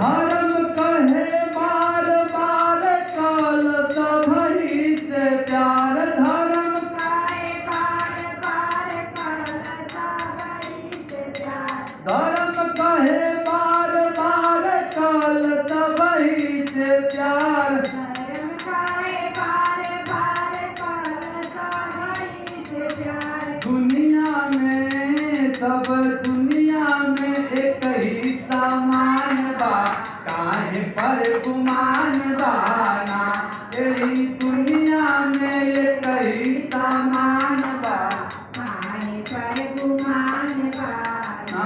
धर्म कहे बार बार काल सबही से प्यार धर्म कहे बार बार काल सबही से प्यार धर्म कहे बार बार काल सबही से प्यार धर्म कहे बार बार काल सबही से प्यार दुनिया में सब दुनिया में एक ही सामान बा काहे पर गुमान बाना यही दुनिया में एक ही सामान बा काहे पर गुमान बाना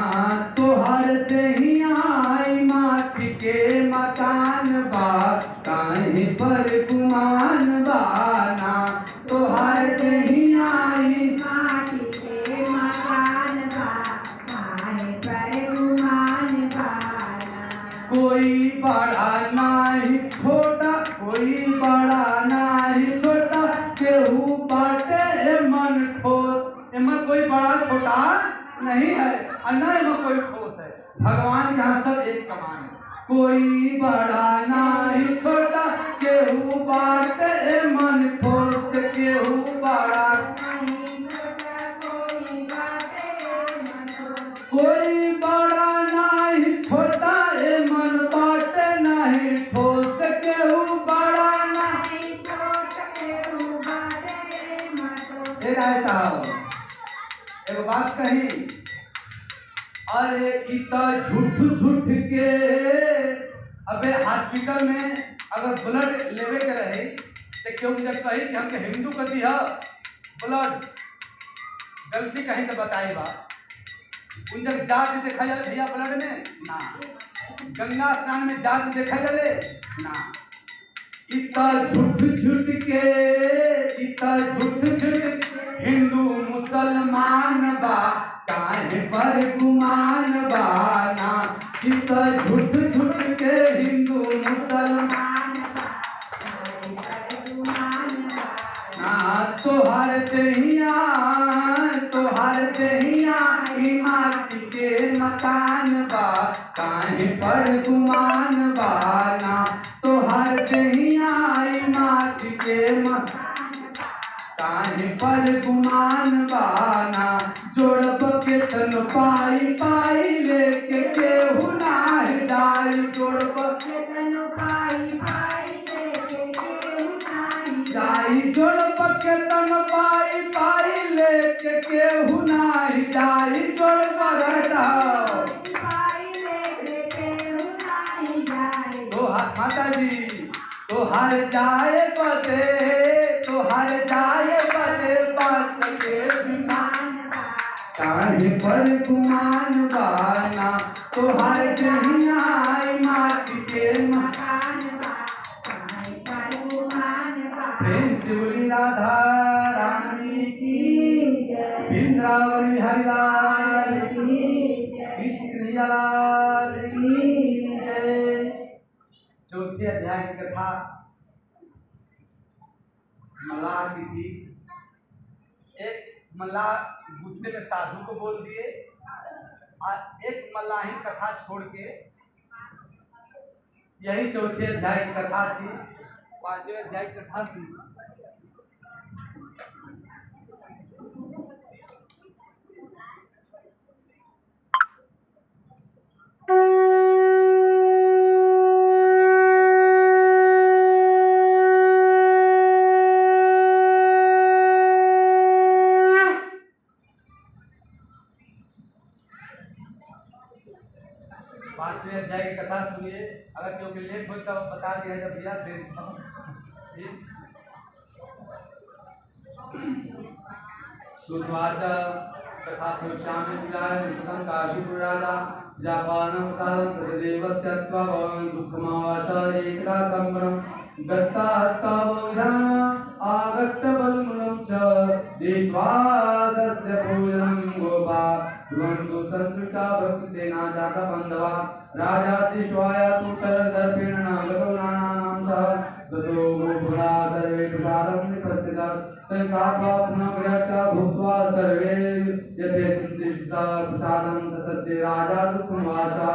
तोहर देहिया आई माटी के मकान बा काहे पर गुमान बाना तोहर देहिया आई माटी के मकान बा काहे पर गुमान बाना कोई बड़ा नाही छोटा कोई बड़ा नाही छोटा केहू बाटे मन ठोस एमन कोई बड़ा छोटा नहीं है और न एमन कोई ठोस है भगवान के यहाँ सब एक समान है कोई बड़ा नाही छोटा केहू बाटे मन ठोस केहू बड़ा कोई बड़ा नहीं छोटा मन बाटे नहीं ठोस केहू बड़ा नहीं छोटा केहू बाटे एगो बात कही अरे इतना झूठ झूठ के अबे हॉस्पिटल में अगर ब्लड लेवे के रहे तो क्यों जब कही कि हमके हिंदू का दिया ब्लड गलती कहीं तो बताई बा उन जब जात देखा जाए भैया ब्लड में ना गंगा स्नान में जात देखा जाए ना इतना झूठ झूठ के हिंदू मुसलमान बा काहे पर गुमान बाना इतना झूठ झूठ के हिंदू मुसलमान बा काहे पर गुमान बाना तोहर देहिया माटी के मकान बा काहे पर गुमान बाना तोहर देहिया माटी के मकान काहे पर गुमान बाना जोड़ब के तन पाई पाई लेके केहू नाही जाई जोड़ब के तन पाई पाई लेके केहू नाही जाई जोड़ब के तन पाई पाई लेके केहू नाही जाई जोड़ब माता जी तोहर जाए बदे बात के विमान काहे पर गुमान बाना तोहर देहिया माटी के मकान बा काहे पर गुमान बा प्रेम से बोली राधा रानी की वृंदावन हरिलाल की कृष्ण लाल की जय। चौथे अध्याय की कथा मल्लाह की थी। एक मल्लाह गुस्से में साधु को बोल दिए और एक मल्लाही कथा छोड़ के यही चौथे अध्याय की कथा थी। पांचवें अध्याय की कथा थी। पांचवें अध्याय की कथा सुनिए। अगर क्योंकि लेट हो तो बता दिया जब भैया देर सुवाचा तथा श्याम सुतम काशीपुर राजा जापानम साधन सदेवस्त्यत्वा दुःखमावाचा एकदा संभ्रम दत्ता हत्तावधान आगत्य बलमुलं च देत्वा सस्य भोजनं गोपा ध्वंसु संस्कृता भक्तिसेना जाता बंधवा राजा तिष्वाया पुत्रदर्पेण नागतो नानानां सह ततो गोपुरा सर्वे प्रसादं निपस्सिता संकात्वा पुनः विरक्षा भूत्वा सर्वे यथे संतिष्ठा प्रसादं सतस्य राजा दुःखमावाचा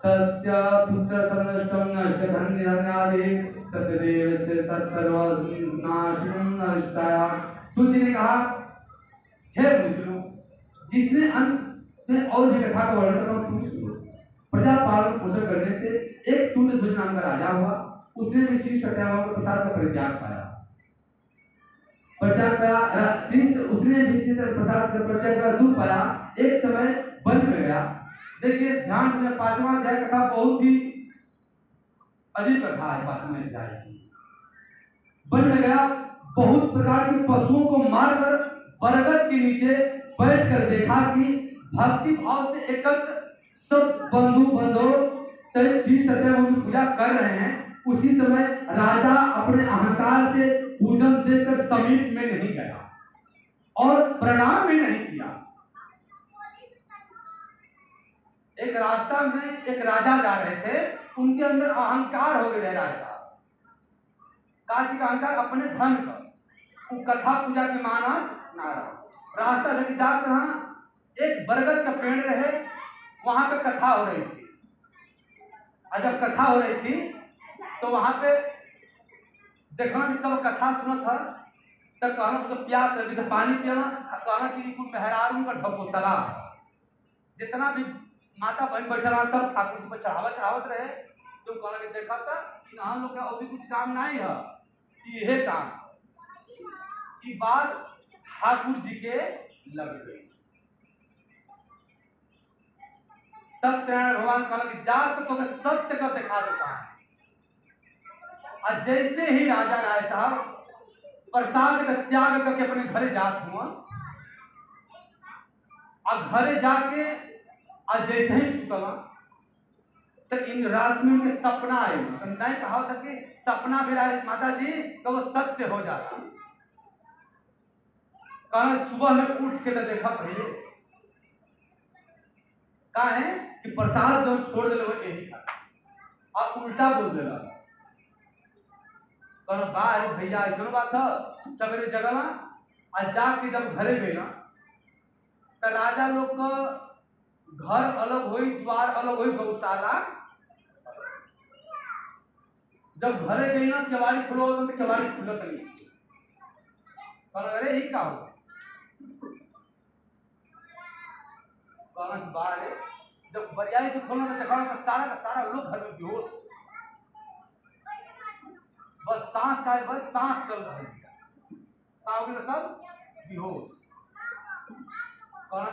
तस्य पुत्र संनष्टं नष्ट धन्यादि सतदेव से तत्सर्वनाशनं नष्टाया। सूत जी ने कहा, हे मुनिषु, जिसने अंत में और भी कथा का वर्णन करना तुम सुनो। प्रजा पालन पोषण करने से एक तुल्यध्वज नाम का राजा हुआ। उसने भी श्री सत्याग्रह के प्रसाद का परित्याग पाया। उसने भी श्री प्रसाद का परित्याग का दुख पाया। एक समय वन में गया। देखिए ध्यान से, 5वां अध्याय कथा बहुत ही अजीब कथा है। 5वें अध्याय वन में गया, बहुत प्रकार के पशुओं को मारकर बरगद के नीचे बैठकर देखा कि भक्ति भाव से एकत्र सब बंधु बांधव श्री सत्याग्रह की पूजा कर रहे हैं। उसी समय राजा अपने अहंकार से पूजन देकर समीप में नहीं गया और प्रणाम भी नहीं किया। एक रास्ता में एक राजा जा रहे थे, उनके अंदर अहंकार हो गए। राजा काशी का अहंकार अपने धन का, वो कथा पूजा के माना ना रहा। रास्ता लेके जाते हैं, एक बरगद का पेड़ रहे, वहां पे कथा हो रही थी। और जब कथा हो रही थी तो वहां पे देखना कि सब कथा सुना था। तब कहना तो प्यास लगी तो पानी पिया, कहना कि कुछ मेहरारू का ढकोसला जितना भी माता बहन बैठा रहा सब ठाकुर जी पर चढ़ावत रहे। तो कहना कि देखा था कि हम लोग का और भी कुछ काम नहीं है, ये काम की बात ठाकुर जी के लग गई। सत्यनारायण भगवान कहला कि जा तो सत्य का दिखा देता है। और जैसे ही राजा राय साहब प्रसाद का त्याग करके अपने घरे जात हुआ, और घरे जाके और जैसे ही सुतला तो इन रात में उनके सपना आए। नहीं कहा था कि सपना भी राय माता जी तो वो सत्य हो जाता। कहा सुबह में उठ के तो देखा पहले कहा है कि प्रसाद जो छोड़ दे वो यही था, और उल्टा बोल देगा। बाहर भैया ऐसा बात है, सवेरे जगह और जाके जब घरे गए तो राजा लोग का घर अलग हुई, द्वार अलग हुई, गौशाला। जब घरे गई ना केवाड़ी खुलो तो केवाड़ी खुलत नहीं। अरे ही का हो बाहर जब बरियाई से खोलना तो देखा सारा का सारा लोग घर में बेहोश, बस सांस का बस सांस चल रही है, सब बेहोश। और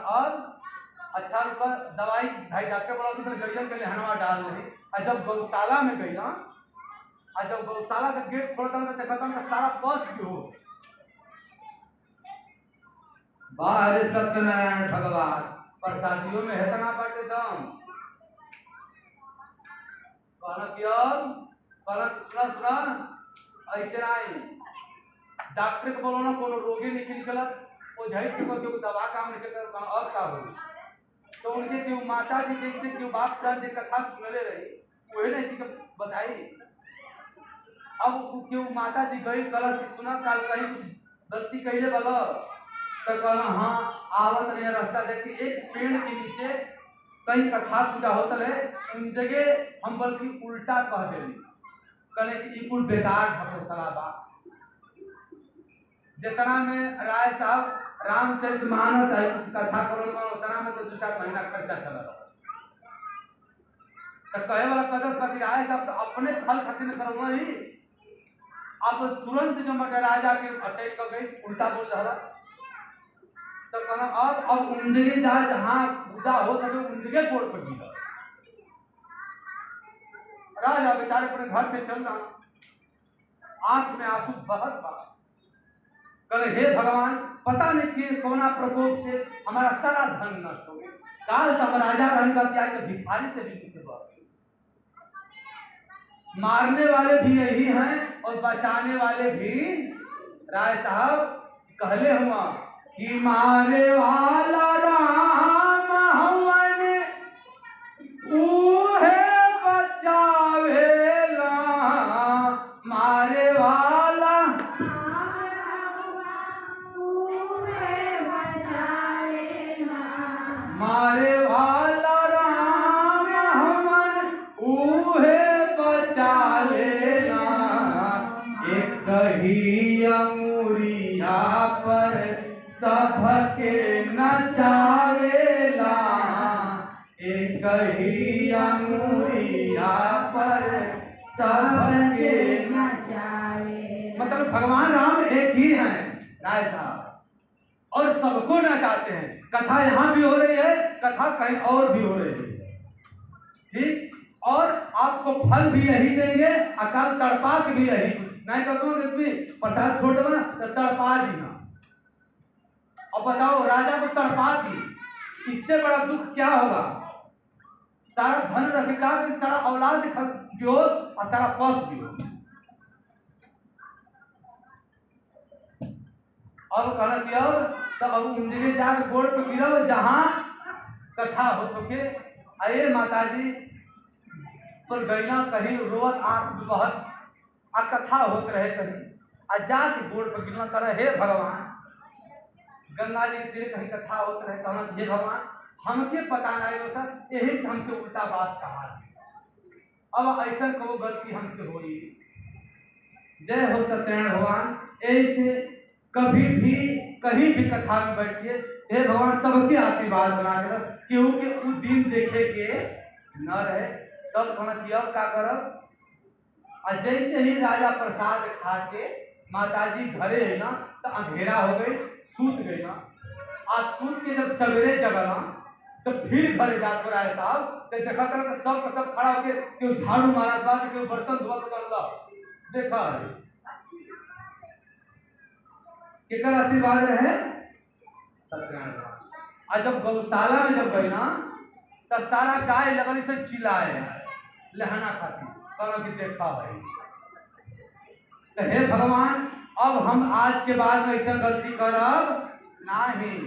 अच्छा रुका दवाई भाई डॉक्टर बोला तो गैया के लहनवा डाल रही। और जब गौशाला में गई ना, और जब गौशाला का गेट खोलता तो देखा था सारा बस बेहोश। बाहर सत्यनारायण भगवान प्रसादियों में हेतना बाटे दम। कहना सुना सुना ऐसे आई डॉक्टर को बोलो ना कोनो रोगी नहीं निकला, वो झट को दवा काम नहीं कर। अब का हो तो उनके क्यों माता जी जैसे क्यों बाप दादा जी कथा सुनले रही वही नहीं जी बताई। अब क्यों माता जी गई कलश की सुना काल कहीं कुछ गलती कहले वाला तो कहना हाँ आवत नहीं रास्ता देखी एक पेड़ के नीचे कहीं कथा पूजा होता है, उन जगह हम बल्कि उल्टा कह देली कहने की कुल बेकार ढकोसला बा। जितना में राय साहब रामचरितमानस कथा करो उतना में तो 2-4 महीना खर्चा चला तो कहे वाला कदर खातिर राय साहब तो अपने फल खातिर करो ही। अब तुरंत जो मगर राजा के अटैक कर गई उल्टा बोल रहा तो कहना अब उन जगह जा जहाँ पूजा हो सके उन जगह कोर्ट पर गिरा। राजा बेचारे अपने घर से चल रहा, आंख में आंसू बहत बहा। कहे हे भगवान पता नहीं कि कोना प्रकोप से हमारा सारा धन नष्ट हो गया। काल तक राजा रहने का क्या तो भिखारी से भी किसी बात मारने वाले भी यही हैं और बचाने वाले भी। राय साहब कहले हुआ कि मारे वाला राम हवन उहे बचावेला, मारे वाला मारे वाला राम हवन सबके नचावेला एक ही अंगुरिया पर सबके नचावे। मतलब भगवान राम एक ही हैं राय साहब, और सबको नचाते हैं। कथा यहाँ भी हो रही है, कथा कहीं और भी हो रही है, ठीक। और आपको फल भी यही देंगे, अकाल तड़पा के भी यही नहीं कहते प्रसाद छोड़ दो ना तो तड़पा दी ना। और बताओ राजा को तड़पा दी, इससे बड़ा दुख क्या होगा। सारा धन रखेगा कि सारा औलाद बेहोश और सारा पश बेहोश। अब कहना कि अब उन जगह जाकर गोड़ पर गिरो जहां कथा हो तो के अरे माताजी पर गैया कहीं रोवत आंख बहुत आ कथा होत रहे कहीं आ जाके गोड़ पर गिरना कर हे भगवान। गंगा जी के तीर कहीं कथा होत रहे, कहना हे भगवान हमके पता नहीं हो सर, यही से हमसे उल्टा बात कहा। अब ऐसा कहो गलती हमसे हो रही। जय हो सत्यनारायण भगवान। ऐसे कभी भी कहीं भी कथा में बैठिए, हे भगवान सबके आशीर्वाद बना कर क्योंकि उस दिन देखे के न रहे। तब कहना कि अब क्या करब। और जैसे ही राजा प्रसाद खा के माताजी घरे है ना तो अंधेरा हो गई, सूत गई ना। आज सूत के जब सवेरे जगना तो फिर घर जात राय साहब तो देखा कर तो सब खड़ा होके क्यों झाड़ू मारा बा, क्यों बर्तन धोत कर देखा है केकर आशीर्वाद रहे सत्यनारायण। और जब गौशाला में जब गई ना तब सारा गाय लगन से चिल्लाए लहना खाती करो कि देखा भाई। तो हे भगवान अब हम आज के बाद में ऐसा गलती करब नहीं।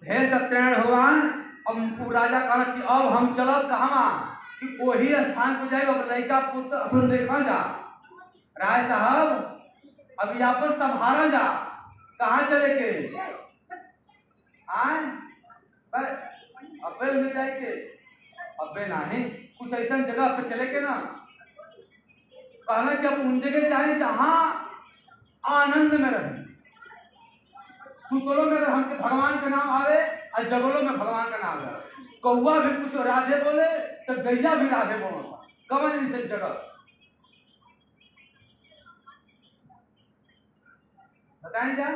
हे सत्यनारायण भगवान अब राजा कहा कि अब हम चलब कहाँ कि वही स्थान पर जाए। अब लड़का पुत्र अपन देखा जा राय साहब अब यहाँ पर संभाला जा कहाँ चले के आए अबे में जाए के अबे नहीं कुछ ऐसा जगह पे चले के ना कहना कि अब उन जगह जाए जहां आनंद में रहे। सुतलों में अगर हमके भगवान का नाम आवे और जगलों में भगवान का नाम आवे। कौआ भी कुछ राधे बोले तो गैया भी राधे बोलो कमल से जगह बताएं जा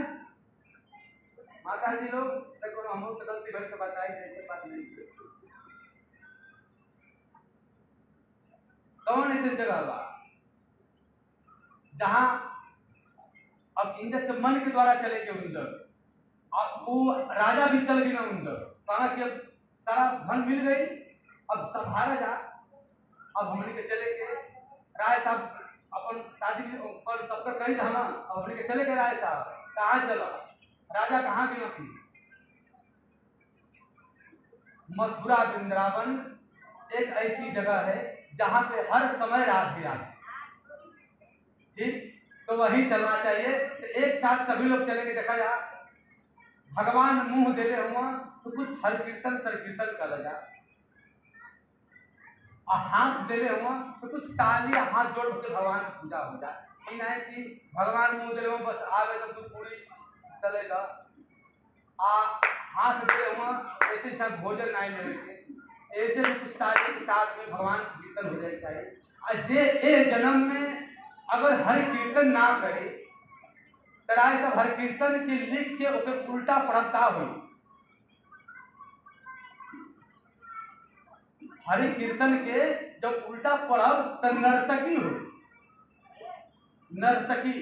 माता जी लोग देखो हम लोग से गलती भर के बताई ऐसे बात नहीं कौन ऐसे जगह बा जहां अब इंद्र से मन के द्वारा चले के उंजर अब वो राजा भी चल गई ना उंजर कहा कि अब सारा धन मिल गई अब संभाला जा। अब हमने के चले के राय साहब अपन शादी पर सबका कही था ना अब हमने के चले के राय साहब कहाँ चला राजा कहाँ गई थी मथुरा वृंदावन एक ऐसी जगह है जहां पे हर समय राधे आते ठीक तो वही चलना चाहिए। तो एक साथ सभी लोग चलेंगे देखा जा भगवान मुंह दे हुआ तो कुछ हर कीर्तन सर कीर्तन कर जा और हाथ दे हुआ तो कुछ ताली हाथ जोड़ के भगवान की पूजा हो जाए। नहीं कि भगवान मुंह दे बस आवे तो तू पूरी चलेगा आ हाथ दे हुआ ऐसे सब भोजन नहीं लेंगे ऐसे भी कुछ ताली के साथ में भगवान कीर्तन हो जाए चाहिए। और जे ए जन्म में अगर हर कीर्तन ना करे तराय सब हर कीर्तन के लिख के उसे उल्टा पढ़ता हो हरि कीर्तन के जब उल्टा पढ़ब तो नर्तकी हो नर्तकी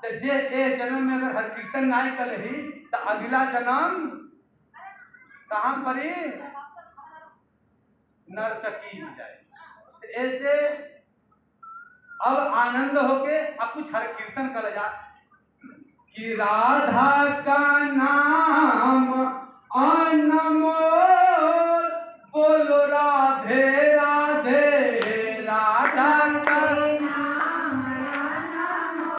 तो जे ए जन्म में अगर हर कीर्तन ना कर ही तो अगला जन्म कहां पर नर्तकी हो जाए। ऐसे अब आनंद होके अब कुछ हर कीर्तन कर जा कि राधा का नाम अनमोल